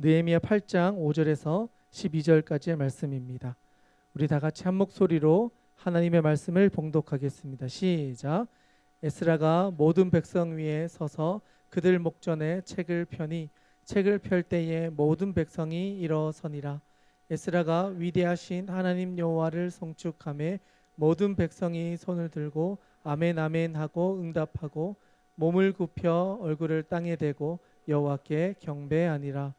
느헤미야 8장 5절에서 12절까지의 말씀입니다. 우리 다 같이 한 목소리로 하나님의 말씀을 봉독하겠습니다. 시작. 에스라가 모든 백성 위에 서서 그들 목전에 책을 펴니 책을 펼 때에 모든 백성이 일어서니라. 에스라가 위대하신 하나님 여호와를 송축하며 모든 백성이 손을 들고 아멘 아멘 하고 응답하고 몸을 굽혀 얼굴을 땅에 대고 여호와께 경배하니라.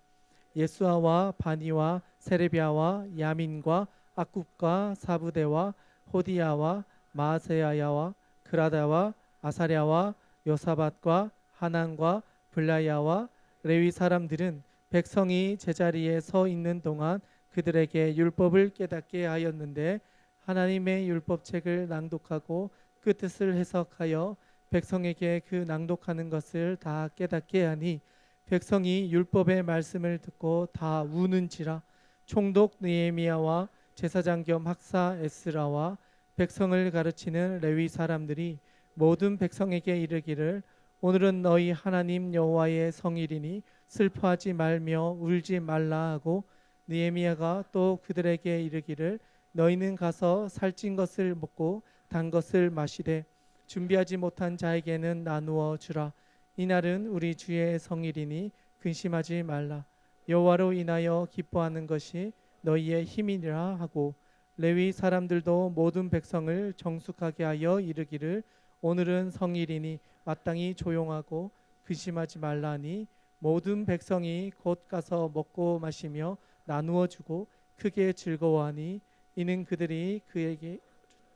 예수아와 바니와 세레비아와 야민과 악굽과 사부대와 호디야와 마세야야와 그라다와 아사랴와 요사밧과 하난과 블라야와 레위 사람들은 백성이 제자리에 서 있는 동안 그들에게 율법을 깨닫게 하였는데 하나님의 율법책을 낭독하고 그 뜻을 해석하여 백성에게 그 낭독하는 것을 다 깨닫게 하니 백성이 율법의 말씀을 듣고 다 우는지라. 총독 느헤미야와 제사장 겸 학사 에스라와 백성을 가르치는 레위 사람들이 모든 백성에게 이르기를 오늘은 너희 하나님 여호와의 성일이니 슬퍼하지 말며 울지 말라 하고 느헤미야가 또 그들에게 이르기를 너희는 가서 살찐 것을 먹고 단 것을 마시되 준비하지 못한 자에게는 나누어 주라. 이날은 우리 주의 성일이니 근심하지 말라. 여호와로 인하여 기뻐하는 것이 너희의 힘이니라 하고 레위 사람들도 모든 백성을 정숙하게 하여 이르기를 오늘은 성일이니 마땅히 조용하고 근심하지 말라니 모든 백성이 곧 가서 먹고 마시며 나누어 주고 크게 즐거워하니 이는 그들이 그에게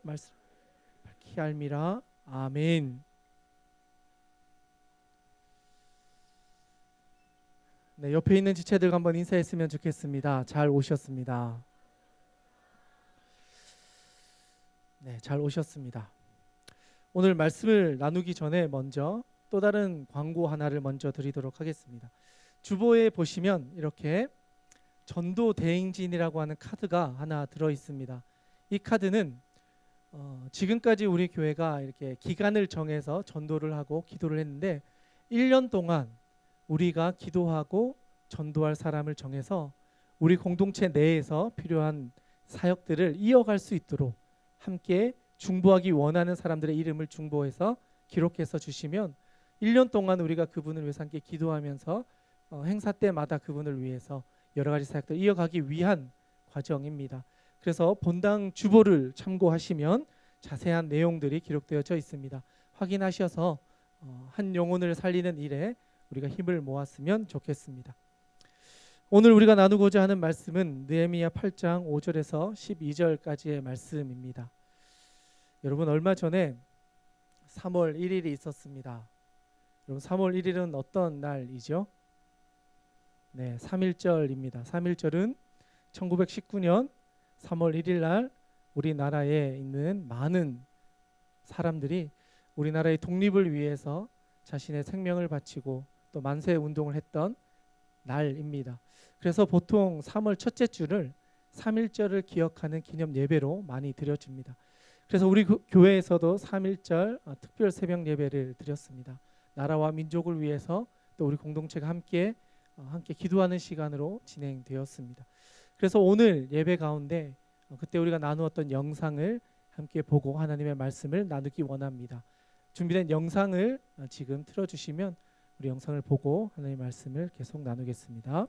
말씀 밝히 알미라. 아멘. 네, 옆에 있는 지체들과 한번 인사했으면 좋겠습니다. 잘 오셨습니다. 네, 잘 오셨습니다. 오늘 말씀을 나누기 전에 먼저 또 다른 광고 하나를 먼저 드리도록 하겠습니다. 주보에 보시면 이렇게 전도 대행진이라고 하는 카드가 하나 들어 있습니다. 이 카드는 지금까지 우리 교회가 이렇게 기간을 정해서 전도를 하고 기도를 했는데 1년 동안 우리가 기도하고 전도할 사람을 정해서 우리 공동체 내에서 필요한 사역들을 이어갈 수 있도록 함께 중보하기 원하는 사람들의 이름을 중보해서 기록해서 주시면 1년 동안 우리가 그분을 위해서 함께 기도하면서 행사 때마다 그분을 위해서 여러 가지 사역들을 이어가기 위한 과정입니다. 그래서 본당 주보를 참고하시면 자세한 내용들이 기록되어져 있습니다. 확인하셔서 한 영혼을 살리는 일에 우리가 힘을 모았으면 좋겠습니다. 오늘 우리가 나누고자 하는 말씀은 느헤미야 8장 5절에서 12절까지의 말씀입니다. 여러분 얼마 전에 3월 1일이 있었습니다. 여러분 3월 1일은 어떤 날이죠? 네, 3.1절입니다. 3.1절은 1919년 3월 1일 날 우리나라에 있는 많은 사람들이 우리나라의 독립을 위해서 자신의 생명을 바치고 또 만세 운동을 했던 날입니다. 그래서 보통 3월 첫째 주를 3.1절을 기억하는 기념 예배로 많이 드려집니다. 그래서 우리 교회에서도 3.1절 특별 새벽 예배를 드렸습니다. 나라와 민족을 위해서 또 우리 공동체가 함께 기도하는 시간으로 진행되었습니다. 그래서 오늘 예배 가운데 그때 우리가 나누었던 영상을 함께 보고 하나님의 말씀을 나누기 원합니다. 준비된 영상을 지금 틀어주시면 우리 영상을 보고 하나님의 말씀을 계속 나누겠습니다.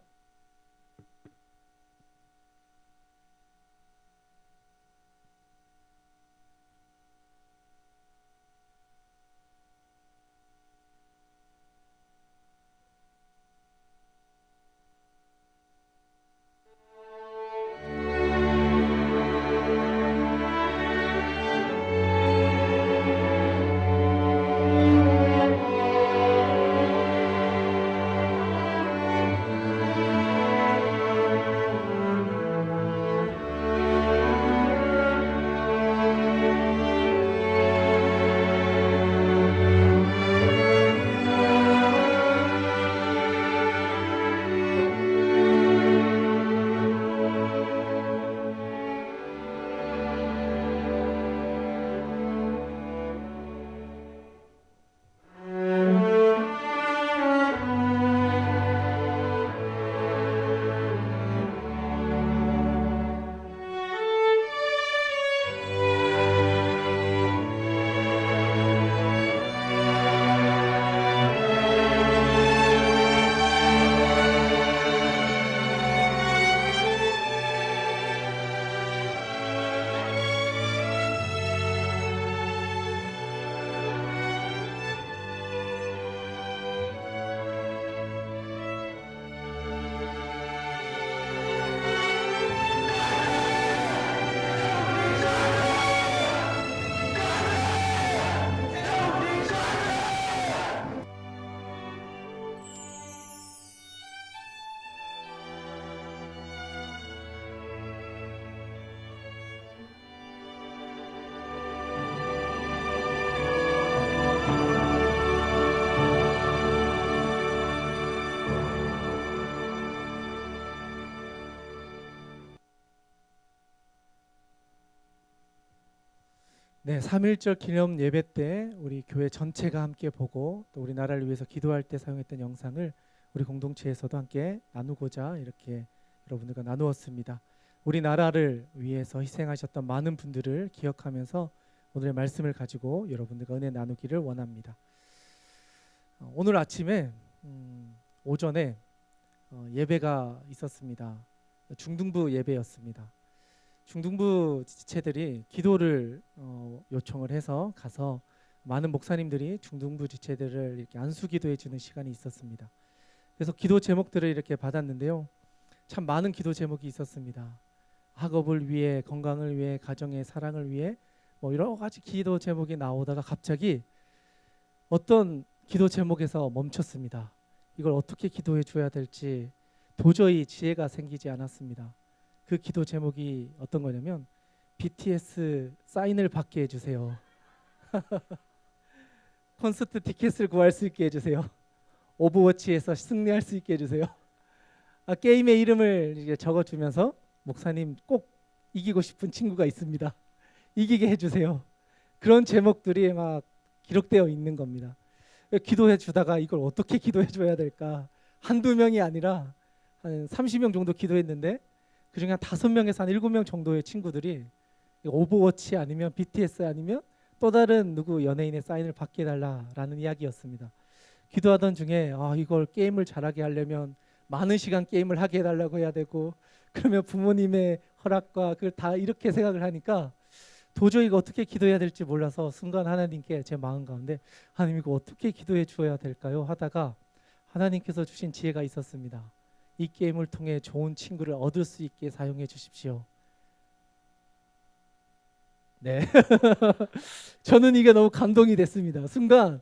네, 3.1절 기념 예배 때 우리 교회 전체가 함께 보고 또 우리 나라를 위해서 기도할 때 사용했던 영상을 우리 공동체에서도 함께 나누고자 이렇게 여러분들과 나누었습니다. 우리 나라를 위해서 희생하셨던 많은 분들을 기억하면서 오늘의 말씀을 가지고 여러분들과 은혜 나누기를 원합니다. 오늘 아침에 오전에 예배가 있었습니다. 중등부 예배였습니다. 중등부 지체들이 기도를 요청을 해서 가서 많은 목사님들이 중등부 지체들을 이렇게 안수 기도해 주는 시간이 있었습니다. 그래서 기도 제목들을 이렇게 받았는데요. 참 많은 기도 제목이 있었습니다. 학업을 위해, 건강을 위해, 가정의 사랑을 위해 여러 가지 기도 제목이 나오다가 갑자기 어떤 기도 제목에서 멈췄습니다. 이걸 어떻게 기도해 줘야 될지 도저히 지혜가 생기지 않았습니다. 그 기도 제목이 어떤 거냐면 BTS 사인을 받게 해주세요. 콘서트 티켓을 구할 수 있게 해주세요. 오버워치에서 승리할 수 있게 해주세요. 게임의 이름을 이제 적어주면서 목사님 꼭 이기고 싶은 친구가 있습니다. 이기게 해주세요. 그런 제목들이 막 기록되어 있는 겁니다. 기도해 주다가 이걸 어떻게 기도해 줘야 될까? 한두 명이 아니라 한 30명 정도 기도했는데 그중에 한 5명에서 한 7명 정도의 친구들이 오버워치 아니면 BTS 아니면 또 다른 누구 연예인의 사인을 받게 해달라라는 이야기였습니다. 기도하던 중에 이걸 게임을 잘하게 하려면 많은 시간 게임을 하게 해달라고 해야 되고 그러면 부모님의 허락과 그걸 다 이렇게 생각을 하니까 도저히 이거 어떻게 기도해야 될지 몰라서 순간 하나님께 제 마음 가운데 하나님 이거 어떻게 기도해 주어야 될까요? 하다가 하나님께서 주신 지혜가 있었습니다. 이 게임을 통해 좋은 친구를 얻을 수 있게 사용해 주십시오. 네. 저는 이게 너무 감동이 됐습니다. 순간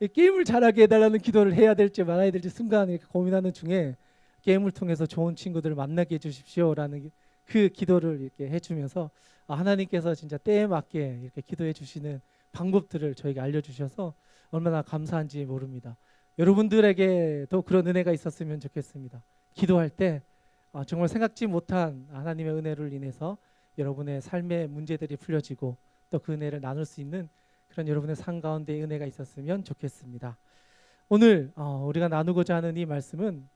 이 게임을 잘하게 해달라는 기도를 해야 될지 말아야 될지 순간 이렇게 고민하는 중에 게임을 통해서 좋은 친구들을 만나게 해주십시오라는 그 기도를 이렇게 해주면서 하나님께서 진짜 때에 맞게 이렇게 기도해 주시는 방법들을 저에게 알려주셔서 얼마나 감사한지 모릅니다. 여러분들에게도 그런 은혜가 있었으면 좋겠습니다. 기도할 때 정말 생각지 못한 하나님의 은혜를 인해서 여러분의 삶의 문제들이 풀려지고 또 그 은혜를 나눌 수 있는 그런 여러분의 삶 가운데 은혜가 있었으면 좋겠습니다. 오늘 우리가 나누고자 하는 이 말씀은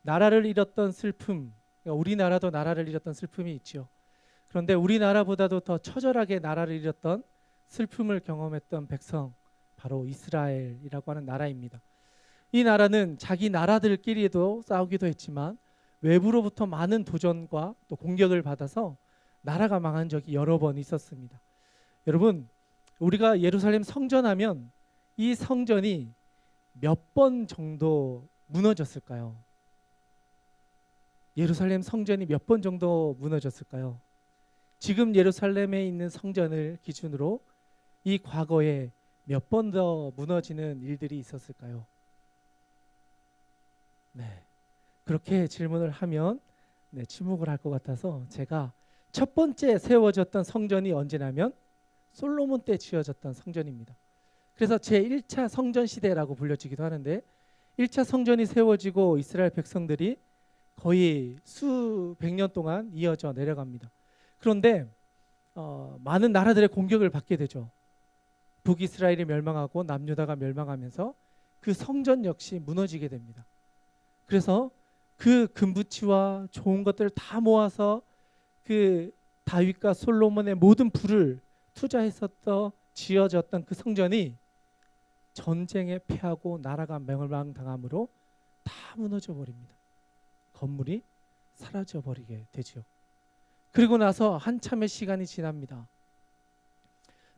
나라를 잃었던 슬픔, 우리나라도 나라를 잃었던 슬픔이 있죠. 그런데 우리나라보다도 더 처절하게 나라를 잃었던 슬픔을 경험했던 백성, 바로 이스라엘이라고 하는 나라입니다. 이 나라는 자기 나라들끼리도 싸우기도 했지만 외부로부터 많은 도전과 또 공격을 받아서 나라가 망한 적이 여러 번 있었습니다. 여러분, 우리가 예루살렘 성전하면 이 성전이 몇 번 정도 무너졌을까요? 예루살렘 성전이 몇 번 정도 무너졌을까요? 지금 예루살렘에 있는 성전을 기준으로 이 과거에 몇 번 더 무너지는 일들이 있었을까요? 네, 그렇게 질문을 하면 침묵을 할 것 같아서 제가 첫 번째 세워졌던 성전이 언제냐면 솔로몬 때 지어졌던 성전입니다. 그래서 제1차 성전 시대라고 불려지기도 하는데 1차 성전이 세워지고 이스라엘 백성들이 거의 수백 년 동안 이어져 내려갑니다. 그런데 많은 나라들의 공격을 받게 되죠. 북이스라엘이 멸망하고 남유다가 멸망하면서 그 성전 역시 무너지게 됩니다. 그래서 그 금부치와 좋은 것들을 다 모아서 그 다윗과 솔로몬의 모든 부를 투자해서 지어졌던 그 성전이 전쟁에 패하고 나라가 멸망당함으로 다 무너져 버립니다. 건물이 사라져 버리게 되죠. 그리고 나서 한참의 시간이 지납니다.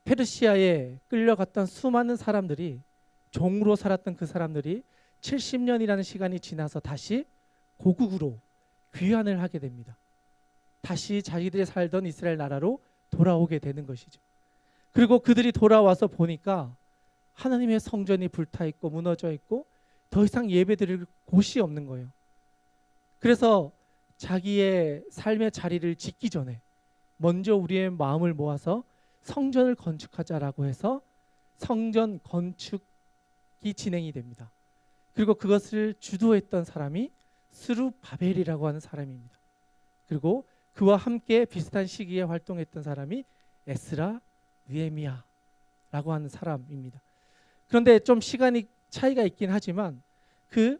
페르시아에 끌려갔던 수많은 사람들이, 종으로 살았던 그 사람들이 70년이라는 시간이 지나서 다시 고국으로 귀환을 하게 됩니다. 다시 자기들이 살던 이스라엘 나라로 돌아오게 되는 것이죠. 그리고 그들이 돌아와서 보니까 하나님의 성전이 불타 있고 무너져 있고 더 이상 예배드릴 곳이 없는 거예요. 그래서 자기의 삶의 자리를 짓기 전에 먼저 우리의 마음을 모아서 성전을 건축하자라고 해서 성전 건축이 진행이 됩니다. 그리고 그것을 주도했던 사람이 스룹바벨이라고 하는 사람입니다. 그리고 그와 함께 비슷한 시기에 활동했던 사람이 에스라, 느헤미야라고 하는 사람입니다. 그런데 좀 시간이 차이가 있긴 하지만 그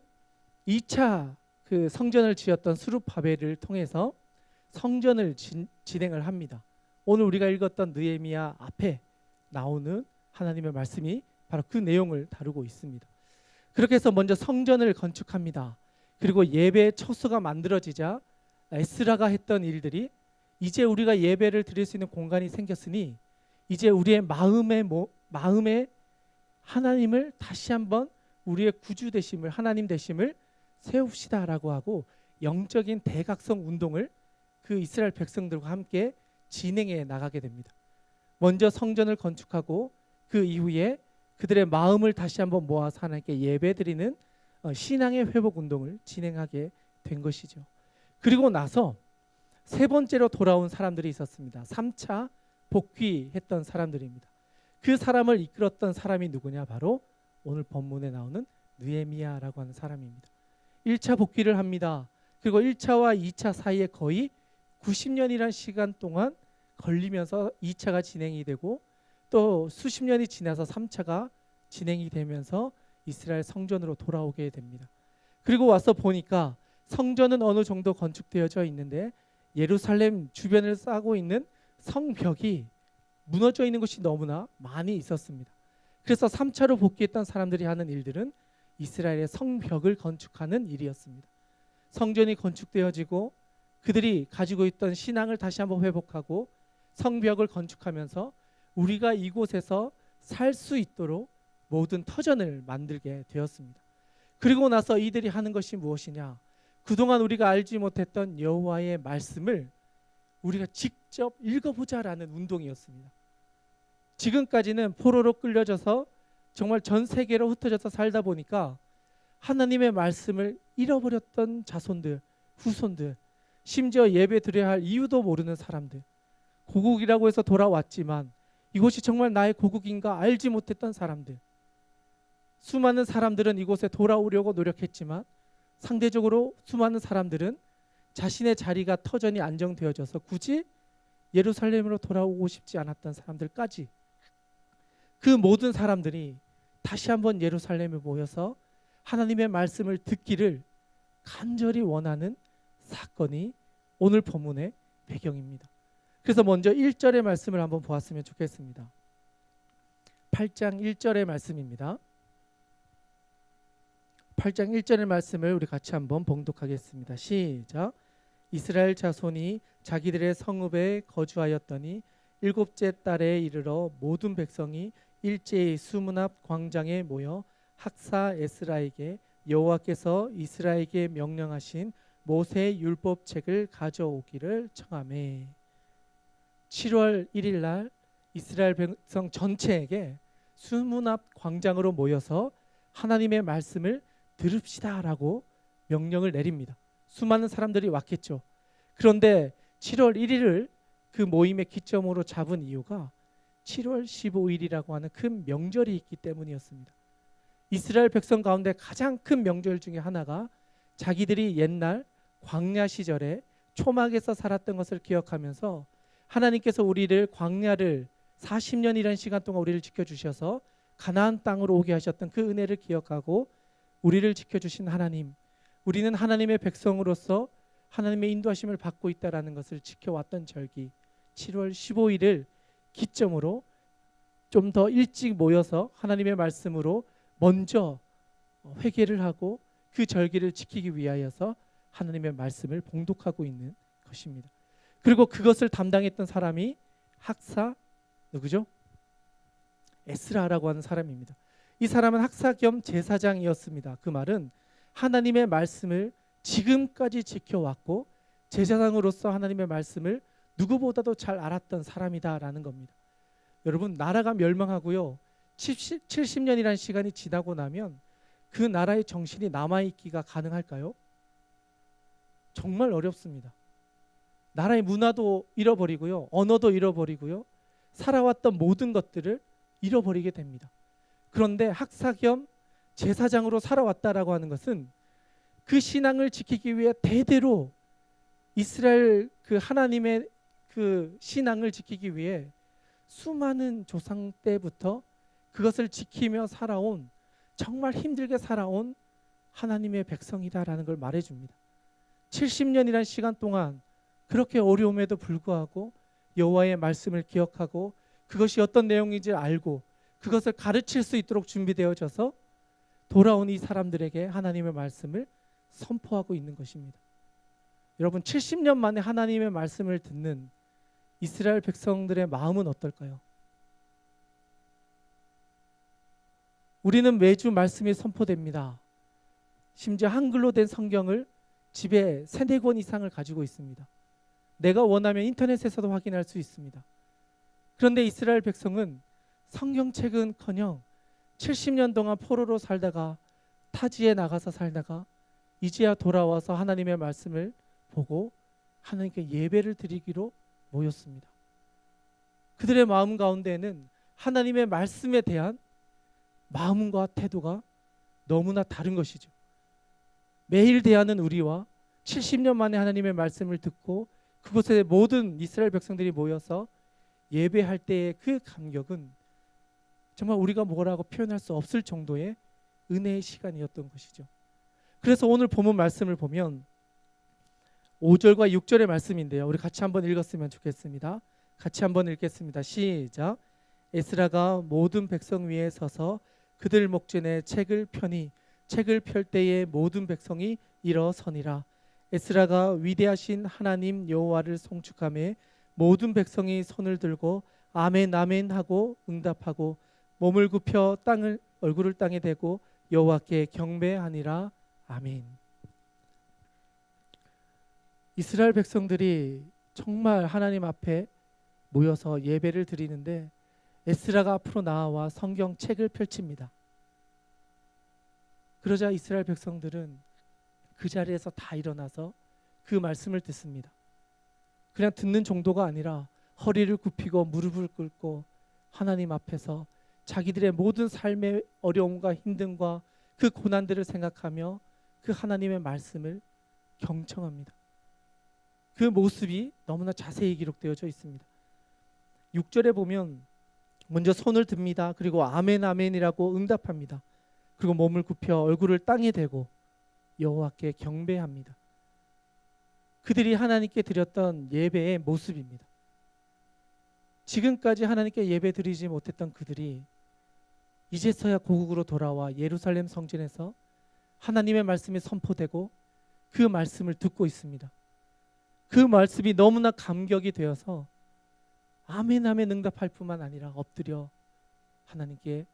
2차 그 성전을 지었던 스룹바벨을 통해서 성전을 진행을 합니다. 오늘 우리가 읽었던 느헤미야 앞에 나오는 하나님의 말씀이 바로 그 내용을 다루고 있습니다. 그렇게 해서 먼저 성전을 건축합니다. 그리고 예배 처소가 만들어지자 에스라가 했던 일들이 이제 우리가 예배를 드릴 수 있는 공간이 생겼으니 이제 우리의 마음에 하나님을 다시 한번 우리의 구주 되심을 하나님 되심을 세웁시다라고 하고 영적인 대각성 운동을 그 이스라엘 백성들과 함께 진행해 나가게 됩니다. 먼저 성전을 건축하고 그 이후에 그들의 마음을 다시 한번 모아서 하나님께 예배드리는 신앙의 회복 운동을 진행하게 된 것이죠. 그리고 나서 세 번째로 돌아온 사람들이 있었습니다. 3차 복귀했던 사람들입니다. 그 사람을 이끌었던 사람이 누구냐? 바로 오늘 본문에 나오는 느헤미야라고 하는 사람입니다. 1차 복귀를 합니다. 그리고 1차와 2차 사이에 거의 90년이라는 시간 동안 걸리면서 2차가 진행이 되고 또 수십 년이 지나서 3차가 진행이 되면서 이스라엘 성전으로 돌아오게 됩니다. 그리고 와서 보니까 성전은 어느 정도 건축되어져 있는데 예루살렘 주변을 싸고 있는 성벽이 무너져 있는 것이 너무나 많이 있었습니다. 그래서 3차로 복귀했던 사람들이 하는 일들은 이스라엘의 성벽을 건축하는 일이었습니다. 성전이 건축되어지고 그들이 가지고 있던 신앙을 다시 한번 회복하고 성벽을 건축하면서 우리가 이곳에서 살 수 있도록 모든 터전을 만들게 되었습니다. 그리고 나서 이들이 하는 것이 무엇이냐? 그동안 우리가 알지 못했던 여호와의 말씀을 우리가 직접 읽어보자라는 운동이었습니다. 지금까지는 포로로 끌려져서 정말 전 세계로 흩어져서 살다 보니까 하나님의 말씀을 잃어버렸던 자손들, 후손들, 심지어 예배 드려야 할 이유도 모르는 사람들, 고국이라고 해서 돌아왔지만 이곳이 정말 나의 고국인가 알지 못했던 사람들, 수많은 사람들은 이곳에 돌아오려고 노력했지만 상대적으로 수많은 사람들은 자신의 자리가 터전이 안정되어져서 굳이 예루살렘으로 돌아오고 싶지 않았던 사람들까지 그 모든 사람들이 다시 한번 예루살렘에 모여서 하나님의 말씀을 듣기를 간절히 원하는 사건이 오늘 본문의 배경입니다. 그래서 먼저 1절의 말씀을 한번 보았으면 좋겠습니다. 8장 1절의 말씀입니다. 8장 1절의 말씀을 우리 같이 한번 봉독하겠습니다. 시작. 이스라엘 자손이 자기들의 성읍에 거주하였더니 7째 달에 이르러 모든 백성이 일제히 수문 앞 광장에 모여 학사 에스라에게 여호와께서 이스라엘에게 명령하신 모세 율법책을 가져오기를 청하매. 7월 1일 날 이스라엘 백성 전체에게 수문 앞 광장으로 모여서 하나님의 말씀을 들읍시다라고 명령을 내립니다. 수많은 사람들이 왔겠죠. 그런데 7월 1일을 그 모임의 기점으로 잡은 이유가 7월 15일이라고 하는 큰 명절이 있기 때문이었습니다. 이스라엘 백성 가운데 가장 큰 명절 중에 하나가 자기들이 옛날 광야 시절에 초막에서 살았던 것을 기억하면서 하나님께서 우리를 광야를 40년이라는 시간 동안 우리를 지켜주셔서 가나안 땅으로 오게 하셨던 그 은혜를 기억하고 우리를 지켜주신 하나님, 우리는 하나님의 백성으로서 하나님의 인도하심을 받고 있다라는 것을 지켜왔던 절기 7월 15일을 기점으로 좀 더 일찍 모여서 하나님의 말씀으로 먼저 회개를 하고 그 절기를 지키기 위하여서 하나님의 말씀을 봉독하고 있는 것입니다. 그리고 그것을 담당했던 사람이 학사 누구죠? 에스라라고 하는 사람입니다. 이 사람은 학사 겸 제사장이었습니다. 그 말은 하나님의 말씀을 지금까지 지켜왔고 제사장으로서 하나님의 말씀을 누구보다도 잘 알았던 사람이다라는 겁니다. 여러분, 나라가 멸망하고요 70년이라는 시간이 지나고 나면 그 나라의 정신이 남아있기가 가능할까요? 정말 어렵습니다. 나라의 문화도 잃어버리고요, 언어도 잃어버리고요, 살아왔던 모든 것들을 잃어버리게 됩니다. 그런데 학사 겸 제사장으로 살아왔다라고 하는 것은 그 신앙을 지키기 위해 대대로 이스라엘 그 하나님의 그 신앙을 지키기 위해 수많은 조상 때부터 그것을 지키며 살아온, 정말 힘들게 살아온 하나님의 백성이다라는 걸 말해줍니다. 70년이라는 시간 동안 그렇게 어려움에도 불구하고 여호와의 말씀을 기억하고 그것이 어떤 내용인지 알고 그것을 가르칠 수 있도록 준비되어져서 돌아온 이 사람들에게 하나님의 말씀을 선포하고 있는 것입니다. 여러분, 70년 만에 하나님의 말씀을 듣는 이스라엘 백성들의 마음은 어떨까요? 우리는 매주 말씀이 선포됩니다. 심지어 한글로 된 성경을 집에 3-4권 이상을 가지고 있습니다. 내가 원하면 인터넷에서도 확인할 수 있습니다. 그런데 이스라엘 백성은 성경책은커녕 70년 동안 포로로 살다가 타지에 나가서 살다가 이제야 돌아와서 하나님의 말씀을 보고 하나님께 예배를 드리기로 모였습니다. 그들의 마음 가운데에는 하나님의 말씀에 대한 마음과 태도가 너무나 다른 것이죠. 매일 대하는 우리와 70년 만에 하나님의 말씀을 듣고 그곳에 모든 이스라엘 백성들이 모여서 예배할 때의 그 감격은 정말 우리가 뭐라고 표현할 수 없을 정도의 은혜의 시간이었던 것이죠. 그래서 오늘 본문 말씀을 보면 5절과 6절의 말씀인데요. 우리 같이 한번 읽었으면 좋겠습니다. 같이 한번 읽겠습니다. 시작. 에스라가 모든 백성 위에 서서 그들 목전에 책을 펴니 책을 펼 때에 모든 백성이 일어서니라. 에스라가 위대하신 하나님 여호와를 송축하며 모든 백성이 손을 들고 아멘 아멘 하고 응답하고 몸을 굽혀 얼굴을 땅에 대고 여호와께 경배하니라. 아멘. 이스라엘 백성들이 정말 하나님 앞에 모여서 예배를 드리는데 에스라가 앞으로 나와 성경책을 펼칩니다. 그러자 이스라엘 백성들은 그 자리에서 다 일어나서 그 말씀을 듣습니다. 그냥 듣는 정도가 아니라 허리를 굽히고 무릎을 꿇고 하나님 앞에서 자기들의 모든 삶의 어려움과 힘듦과 그 고난들을 생각하며 그 하나님의 말씀을 경청합니다. 그 모습이 너무나 자세히 기록되어져 있습니다. 6절에 보면 먼저 손을 듭니다. 그리고 아멘 아멘이라고 응답합니다. 그리고 몸을 굽혀 얼굴을 땅에 대고 여호와께 경배합니다. 그들이 하나님께 드렸던 예배의 모습입니다. 지금까지 하나님께 예배 드리지 못했던 그들이 이제서야 고국으로 돌아와 예루살렘 성전에서 하나님의 말씀이 선포되고 그 말씀을 듣고 있습니다. 그 말씀이 너무나 감격이 되어서 아멘 아멘 응답할 뿐만 아니라 엎드려 하나님께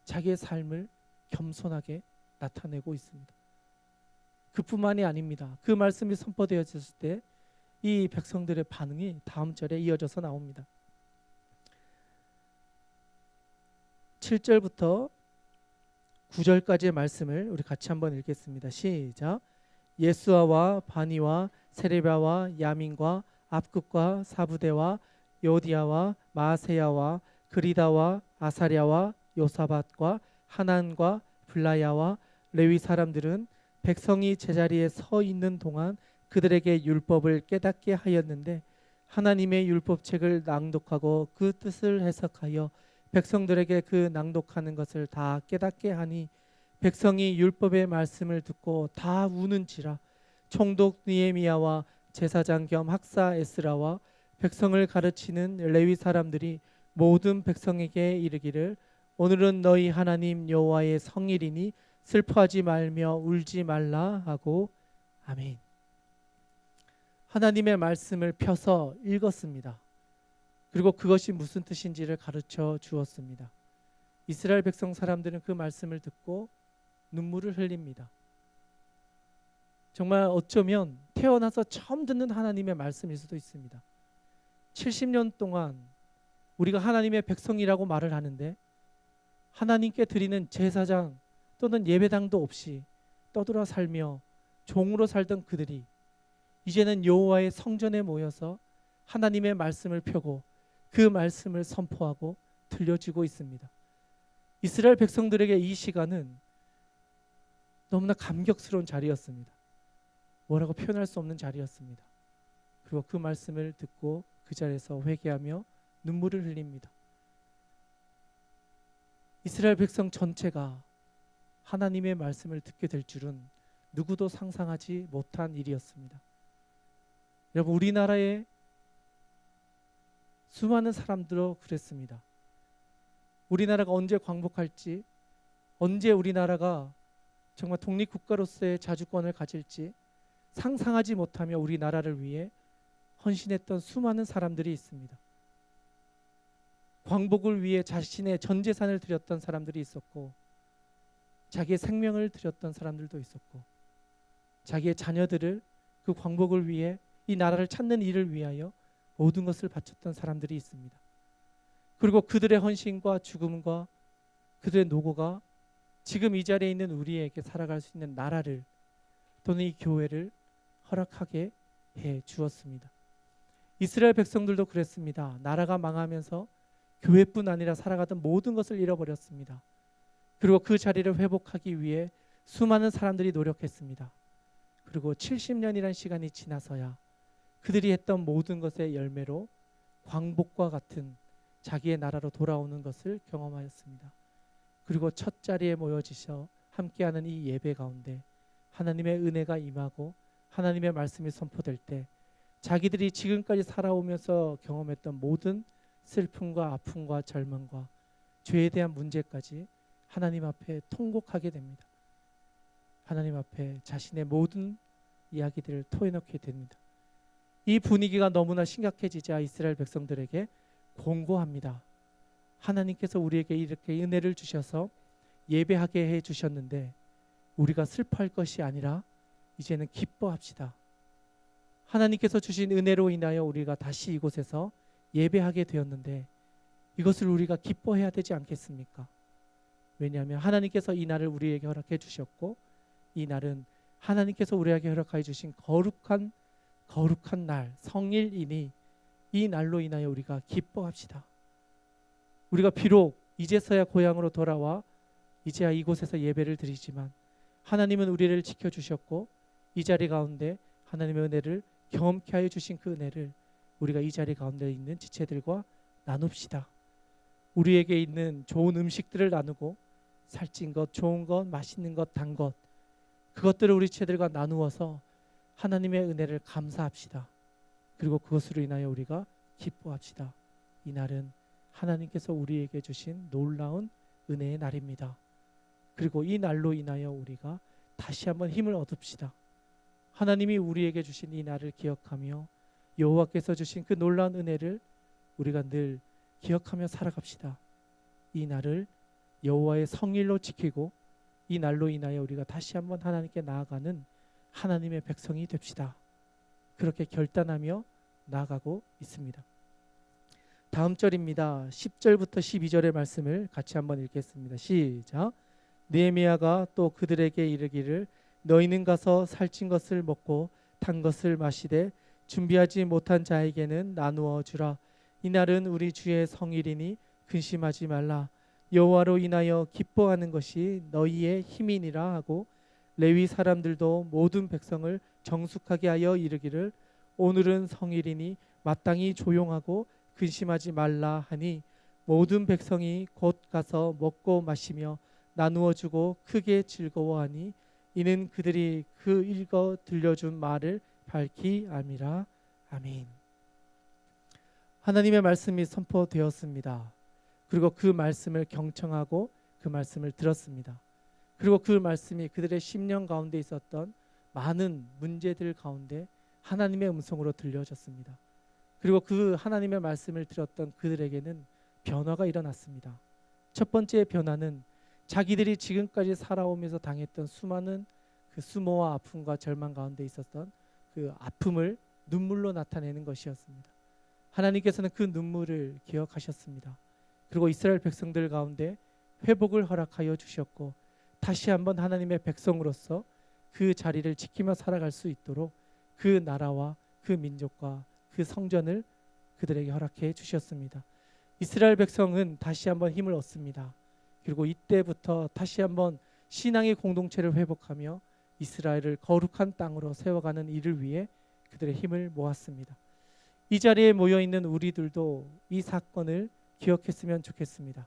자기의 삶을 겸손하게 나타내고 있습니다. 그뿐만이 아닙니다. 그 말씀이 선포되어졌을 때 이 백성들의 반응이 다음 절에 이어져서 나옵니다. 7절부터 9절까지의 말씀을 우리 같이 한번 읽겠습니다. 시작. 예수아와 바니와 세레바와 야민과 압극과 사부대와 요디아와 마세야와 그리다와 아사랴와 요사밧과 하난과 블라야와 레위 사람들은 백성이 제자리에 서 있는 동안 그들에게 율법을 깨닫게 하였는데 하나님의 율법책을 낭독하고 그 뜻을 해석하여 백성들에게 그 낭독하는 것을 다 깨닫게 하니 백성이 율법의 말씀을 듣고 다 우는지라. 총독 느헤미야와 제사장 겸 학사 에스라와 백성을 가르치는 레위 사람들이 모든 백성에게 이르기를 오늘은 너희 하나님 여호와의 성일이니 슬퍼하지 말며 울지 말라 하고 아멘. 하나님의 말씀을 펴서 읽었습니다. 그리고 그것이 무슨 뜻인지를 가르쳐 주었습니다. 이스라엘 백성 사람들은 그 말씀을 듣고 눈물을 흘립니다. 정말 어쩌면 태어나서 처음 듣는 하나님의 말씀일 수도 있습니다. 70년 동안 우리가 하나님의 백성이라고 말을 하는데 하나님께 드리는 제사장 또는 예배당도 없이 떠들어 살며 종으로 살던 그들이 이제는 여호와의 성전에 모여서 하나님의 말씀을 펴고 그 말씀을 선포하고 들려주고 있습니다. 이스라엘 백성들에게 이 시간은 너무나 감격스러운 자리였습니다. 뭐라고 표현할 수 없는 자리였습니다. 그리고 그 말씀을 듣고 그 자리에서 회개하며 눈물을 흘립니다. 이스라엘 백성 전체가 하나님의 말씀을 듣게 될 줄은 누구도 상상하지 못한 일이었습니다. 여러분, 우리나라의 수많은 사람들도 그랬습니다. 우리나라가 언제 광복할지, 언제 우리나라가 정말 독립국가로서의 자주권을 가질지 상상하지 못하며 우리나라를 위해 헌신했던 수많은 사람들이 있습니다. 광복을 위해 자신의 전 재산을 드렸던 사람들이 있었고, 자기의 생명을 드렸던 사람들도 있었고, 자기의 자녀들을 그 광복을 위해 이 나라를 찾는 일을 위하여 모든 것을 바쳤던 사람들이 있습니다. 그리고 그들의 헌신과 죽음과 그들의 노고가 지금 이 자리에 있는 우리에게 살아갈 수 있는 나라를 또는 이 교회를 허락하게 해 주었습니다. 이스라엘 백성들도 그랬습니다. 나라가 망하면서 교회뿐 아니라 살아가던 모든 것을 잃어버렸습니다. 그리고 그 자리를 회복하기 위해 수많은 사람들이 노력했습니다. 그리고 70년이라는 시간이 지나서야 그들이 했던 모든 것의 열매로 광복과 같은 자기의 나라로 돌아오는 것을 경험하였습니다. 그리고 첫 자리에 모여지셔 함께하는 이 예배 가운데 하나님의 은혜가 임하고 하나님의 말씀이 선포될 때 자기들이 지금까지 살아오면서 경험했던 모든 슬픔과 아픔과 절망과 죄에 대한 문제까지 하나님 앞에 통곡하게 됩니다. 하나님 앞에 자신의 모든 이야기들을 토해놓게 됩니다. 이 분위기가 너무나 심각해지자 이스라엘 백성들에게 권고합니다. 하나님께서 우리에게 이렇게 은혜를 주셔서 예배하게 해 주셨는데 우리가 슬퍼할 것이 아니라 이제는 기뻐합시다. 하나님께서 주신 은혜로 인하여 우리가 다시 이곳에서 예배하게 되었는데 이것을 우리가 기뻐해야 되지 않겠습니까? 왜냐하면 하나님께서 이 날을 우리에게 허락해 주셨고 이 날은 하나님께서 우리에게 허락해 주신 거룩한 날, 성일이니 이 날로 인하여 우리가 기뻐합시다. 우리가 비록 이제서야 고향으로 돌아와 이제야 이곳에서 예배를 드리지만 하나님은 우리를 지켜주셨고 이 자리 가운데 하나님의 은혜를 경험케 하여 주신 그 은혜를 우리가 이 자리 가운데 있는 지체들과 나눕시다. 우리에게 있는 좋은 음식들을 나누고 살찐 것, 좋은 것, 맛있는 것, 단 것 그것들을 우리 지체들과 나누어서 하나님의 은혜를 감사합시다. 그리고 그것으로 인하여 우리가 기뻐합시다. 이 날은 하나님께서 우리에게 주신 놀라운 은혜의 날입니다. 그리고 이 날로 인하여 우리가 다시 한번 힘을 얻읍시다. 하나님이 우리에게 주신 이 날을 기억하며 여호와께서 주신 그 놀라운 은혜를 우리가 늘 기억하며 살아갑시다. 이 날을 여호와의 성일로 지키고 이 날로 인하여 우리가 다시 한번 하나님께 나아가는 하나님의 백성이 됩시다. 그렇게 결단하며 나아가고 있습니다. 다음 절입니다. 10절부터 12절의 말씀을 같이 한번 읽겠습니다. 시작. 느헤미야가 또 그들에게 이르기를 너희는 가서 살찐 것을 먹고 탄 것을 마시되 준비하지 못한 자에게는 나누어 주라. 이날은 우리 주의 성일이니 근심하지 말라. 여호와로 인하여 기뻐하는 것이 너희의 힘이니라 하고 레위 사람들도 모든 백성을 정숙하게 하여 이르기를 오늘은 성일이니 마땅히 조용하고 근심하지 말라 하니 모든 백성이 곧 가서 먹고 마시며 나누어 주고 크게 즐거워하니 이는 그들이 그 읽어 들려준 말을 밝히 암이라. 아멘. 하나님의 말씀이 선포되었습니다. 그리고 그 말씀을 경청하고 그 말씀을 들었습니다. 그리고 그 말씀이 그들의 심령 가운데 있었던 많은 문제들 가운데 하나님의 음성으로 들려졌습니다. 그리고 그 하나님의 말씀을 들었던 그들에게는 변화가 일어났습니다. 첫 번째 변화는 자기들이 지금까지 살아오면서 당했던 수많은 그 수모와 아픔과 절망 가운데 있었던 그 아픔을 눈물로 나타내는 것이었습니다. 하나님께서는 그 눈물을 기억하셨습니다. 그리고 이스라엘 백성들 가운데 회복을 허락하여 주셨고 다시 한번 하나님의 백성으로서 그 자리를 지키며 살아갈 수 있도록 그 나라와 그 민족과 그 성전을 그들에게 허락해 주셨습니다. 이스라엘 백성은 다시 한번 힘을 얻습니다. 그리고 이때부터 다시 한번 신앙의 공동체를 회복하며 이스라엘을 거룩한 땅으로 세워가는 일을 위해 그들의 힘을 모았습니다. 이 자리에 모여있는 우리들도 이 사건을 기억했으면 좋겠습니다.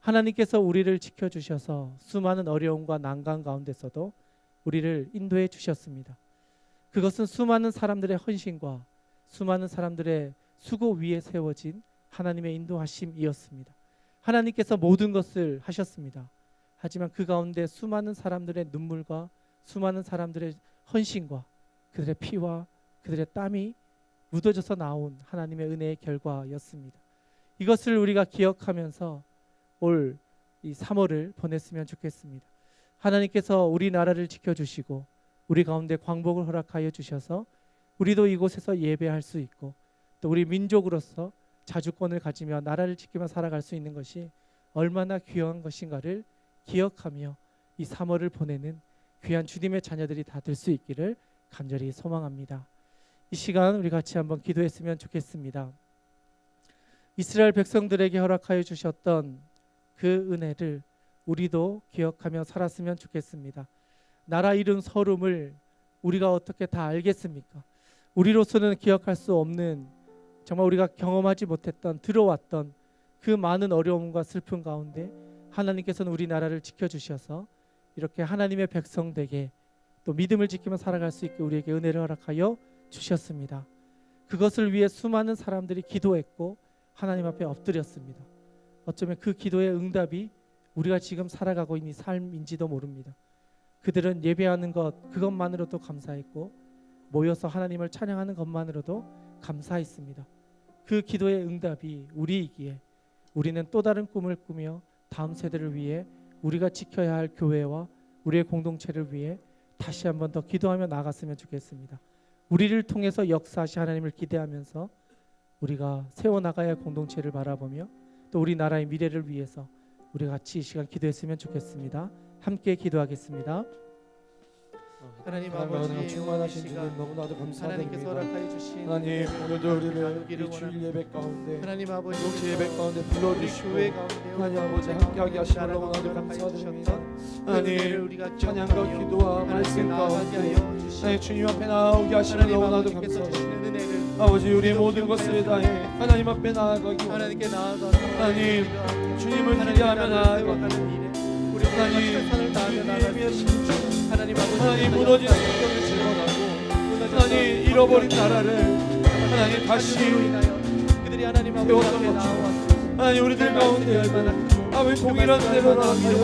하나님께서 우리를 지켜주셔서 수많은 어려움과 난관 가운데서도 우리를 인도해 주셨습니다. 그것은 수많은 사람들의 헌신과 수많은 사람들의 수고 위에 세워진 하나님의 인도하심이었습니다. 하나님께서 모든 것을 하셨습니다. 하지만 그 가운데 수많은 사람들의 눈물과 수많은 사람들의 헌신과 그들의 피와 그들의 땀이 묻어져서 나온 하나님의 은혜의 결과였습니다. 이것을 우리가 기억하면서 올 이 3월을 보냈으면 좋겠습니다. 하나님께서 우리나라를 지켜주시고 우리 가운데 광복을 허락하여 주셔서 우리도 이곳에서 예배할 수 있고 또 우리 민족으로서 자주권을 가지며 나라를 지키며 살아갈 수 있는 것이 얼마나 귀한 것인가를 기억하며 이 3월을 보내는 귀한 주님의 자녀들이 다 될 수 있기를 간절히 소망합니다. 이 시간 우리 같이 한번 기도했으면 좋겠습니다. 이스라엘 백성들에게 허락하여 주셨던 그 은혜를 우리도 기억하며 살았으면 좋겠습니다. 나라 이름 서름을 우리가 어떻게 다 알겠습니까? 우리로서는 기억할 수 없는, 정말 우리가 경험하지 못했던, 들어왔던 그 많은 어려움과 슬픔 가운데 하나님께서는 우리나라를 지켜주셔서 이렇게 하나님의 백성 되게 또 믿음을 지키며 살아갈 수 있게 우리에게 은혜를 허락하여 주셨습니다. 그것을 위해 수많은 사람들이 기도했고 하나님 앞에 엎드렸습니다. 어쩌면 그 기도의 응답이 우리가 지금 살아가고 있는 삶인지도 모릅니다. 그들은 예배하는 것 그것만으로도 감사했고 모여서 하나님을 찬양하는 것만으로도 감사했습니다. 그 기도의 응답이 우리이기에 우리는 또 다른 꿈을 꾸며 다음 세대를 위해 우리가 지켜야 할 교회와 우리의 공동체를 위해 다시 한번 더 기도하며 나아갔으면 좋겠습니다. 우리를 통해서 역사하시 하나님을 기대하면서 우리가 세워나가야 할 공동체를 바라보며 또 우리 나라의 미래를 위해서 우리 같이 이 시간 기도했으면 좋겠습니다. 함께 기도하겠습니다. 하나님 아버지, 충만하신 주님 너무나도 하나님께서 감사드립니다. 허락하여 주신 하나님 오늘도 우리를 나누기를 이 주일 원합니다. 예배 가운데 하나님 아버지, 공동체 예배 가운데 우리 불러주시고 교회 가운데 하나님 아버지 함께하게 하심을 너무나도 감사드립니다. 하나님 찬양과 기도와 말씀 가운데 하나님 주님 앞에 나오게 하심을 너무나도 감사드립니다. 아버지 우리 모든 것을 다해 하나님 앞에 나아가기 하나님께 나아가서 하나님 주님을 기대하며 나아가기 하나님 주님의 위해 신주 하나님 아버지, 하나님 무너진 성경을 재건하고 하나님 잃어버린 나라를 하나님 다시 그들이 하나님 아버지 세웠던 앞에 것처럼 나와서 하나님 우리들 가운데 아버지 동일한 대로 나아가려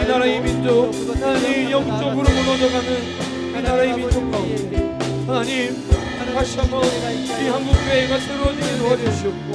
이 나라의 민족 하나님 영적으로 무너져가는 이 나라의 민족 가운데 하나님 다시 한번 이 한국 교회가 새로워지게 도와주시옵고